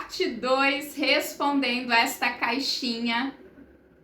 Parte 2, respondendo esta caixinha.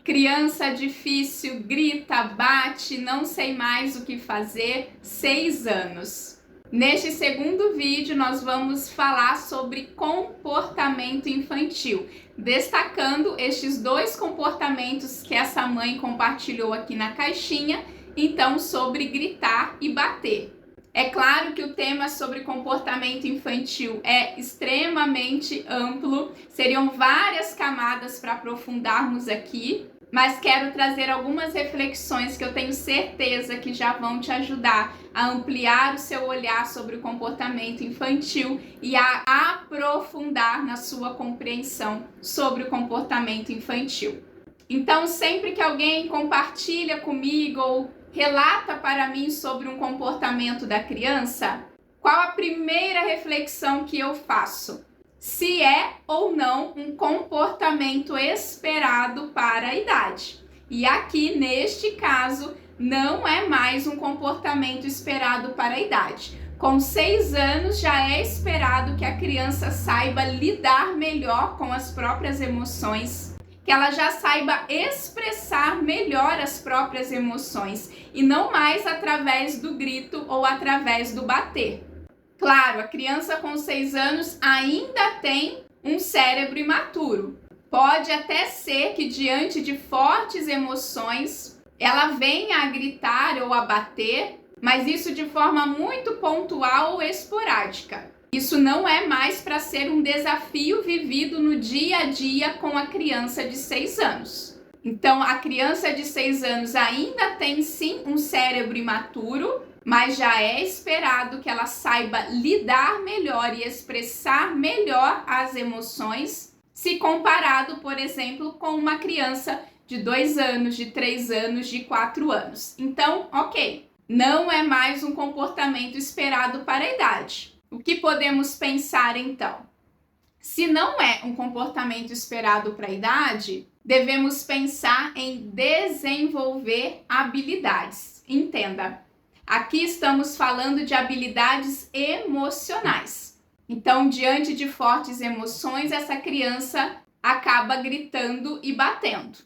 Criança difícil, grita, bate, não sei mais o que fazer, 6 anos. Neste segundo vídeo, nós vamos falar sobre comportamento infantil, destacando estes dois comportamentos que essa mãe compartilhou aqui na caixinha, então sobre gritar e bater. É claro que o tema sobre comportamento infantil é extremamente amplo, seriam várias camadas para aprofundarmos aqui, mas quero trazer algumas reflexões que eu tenho certeza que já vão te ajudar a ampliar o seu olhar sobre o comportamento infantil e a aprofundar na sua compreensão sobre o comportamento infantil. Então, sempre que alguém compartilha comigo ou relata para mim sobre um comportamento da criança, qual a primeira reflexão que eu faço? Se é ou não um comportamento esperado para a idade. E aqui, neste caso, não é mais um comportamento esperado para a idade. Com 6 anos, já é esperado que a criança saiba lidar melhor com as próprias emoções, que ela já saiba expressar melhor as próprias emoções e não mais através do grito ou através do bater. Claro, a criança com 6 anos ainda tem um cérebro imaturo. Pode até ser que diante de fortes emoções ela venha a gritar ou a bater, mas isso de forma muito pontual ou esporádica. Isso não é mais para ser um desafio vivido no dia a dia com a criança de 6 anos. Então, a criança de 6 anos ainda tem sim um cérebro imaturo, mas já é esperado que ela saiba lidar melhor e expressar melhor as emoções, se comparado, por exemplo, com uma criança de 2 anos, de 3 anos, de 4 anos. Então, ok, não é mais um comportamento esperado para a idade. O que podemos pensar então? Se não é um comportamento esperado para a idade, devemos pensar em desenvolver habilidades. Entenda, aqui estamos falando de habilidades emocionais. Então, diante de fortes emoções, essa criança acaba gritando e batendo.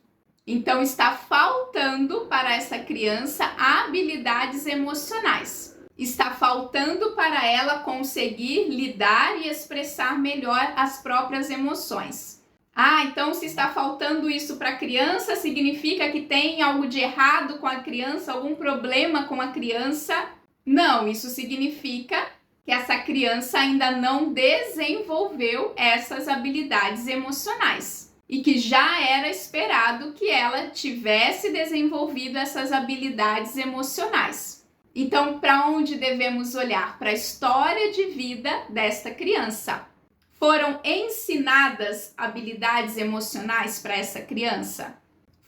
Então, está faltando para essa criança habilidades emocionais. Está faltando para ela conseguir lidar e expressar melhor as próprias emoções. Então se está faltando isso para a criança, significa que tem algo de errado com a criança, algum problema com a criança? Não, isso significa que essa criança ainda não desenvolveu essas habilidades emocionais e que já era esperado que ela tivesse desenvolvido essas habilidades emocionais. Então, para onde devemos olhar? Para a história de vida desta criança. Foram ensinadas habilidades emocionais para essa criança?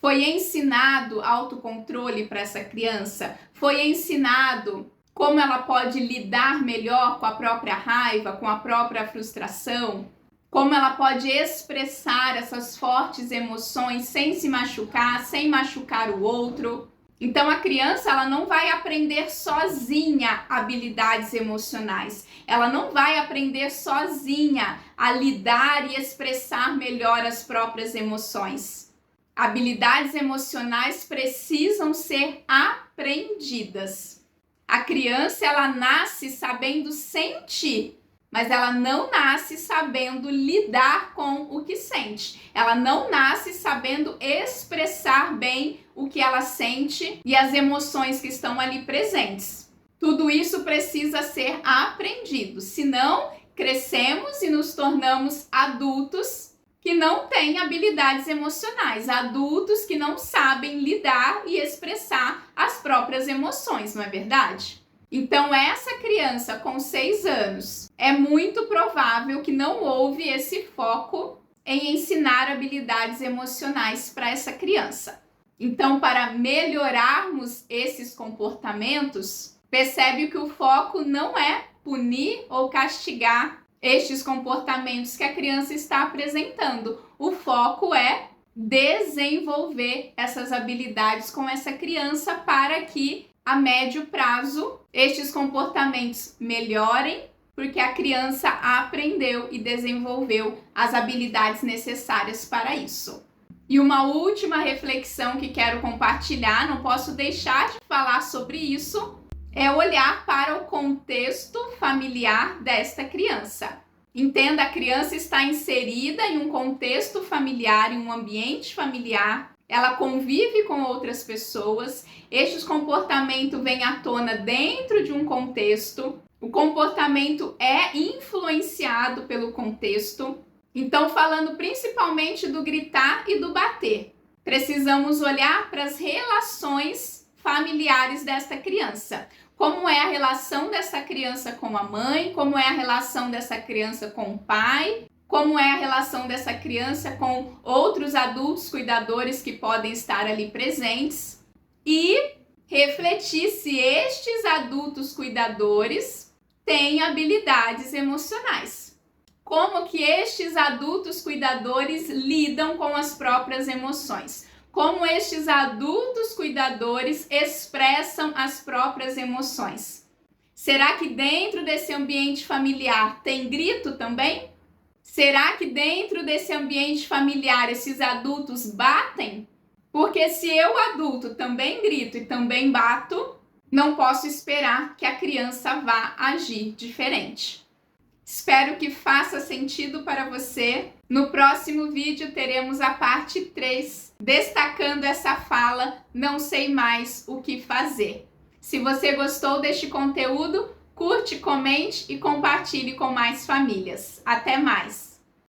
Foi ensinado autocontrole para essa criança? Foi ensinado como ela pode lidar melhor com a própria raiva, com a própria frustração? Como ela pode expressar essas fortes emoções sem se machucar, sem machucar o outro? Então, a criança ela não vai aprender sozinha habilidades emocionais. Ela não vai aprender sozinha a lidar e expressar melhor as próprias emoções. Habilidades emocionais precisam ser aprendidas. A criança ela nasce sabendo sentir, mas ela não nasce sabendo lidar com o que sente. Ela não nasce sabendo expressar bem o que ela sente e as emoções que estão ali presentes. Tudo isso precisa ser aprendido, senão crescemos e nos tornamos adultos que não têm habilidades emocionais, adultos que não sabem lidar e expressar as próprias emoções, não é verdade? Então, essa criança com 6 anos, é muito provável que não houve esse foco em ensinar habilidades emocionais para essa criança. Então, para melhorarmos esses comportamentos, percebe que o foco não é punir ou castigar estes comportamentos que a criança está apresentando. O foco é desenvolver essas habilidades com essa criança para que a médio prazo estes comportamentos melhorem porque a criança aprendeu e desenvolveu as habilidades necessárias para isso. E uma última reflexão que quero compartilhar, não posso deixar de falar sobre isso, é olhar para o contexto familiar desta criança. Entenda, a criança está inserida em um contexto familiar, em um ambiente familiar, ela convive com outras pessoas, estes comportamentos vêm à tona dentro de um contexto, o comportamento é influenciado pelo contexto. Então, falando principalmente do gritar e do bater, precisamos olhar para as relações familiares desta criança. Como é a relação dessa criança com a mãe, como é a relação dessa criança com o pai, como é a relação dessa criança com outros adultos cuidadores que podem estar ali presentes e refletir se estes adultos cuidadores têm habilidades emocionais. Como que estes adultos cuidadores lidam com as próprias emoções? Como estes adultos cuidadores expressam as próprias emoções? Será que dentro desse ambiente familiar tem grito também? Será que dentro desse ambiente familiar esses adultos batem? Porque se eu, adulto, também grito e também bato, não posso esperar que a criança vá agir diferente. Espero que faça sentido para você. No próximo vídeo teremos a parte 3, destacando essa fala, não sei mais o que fazer. Se você gostou deste conteúdo, curte, comente e compartilhe com mais famílias. Até mais!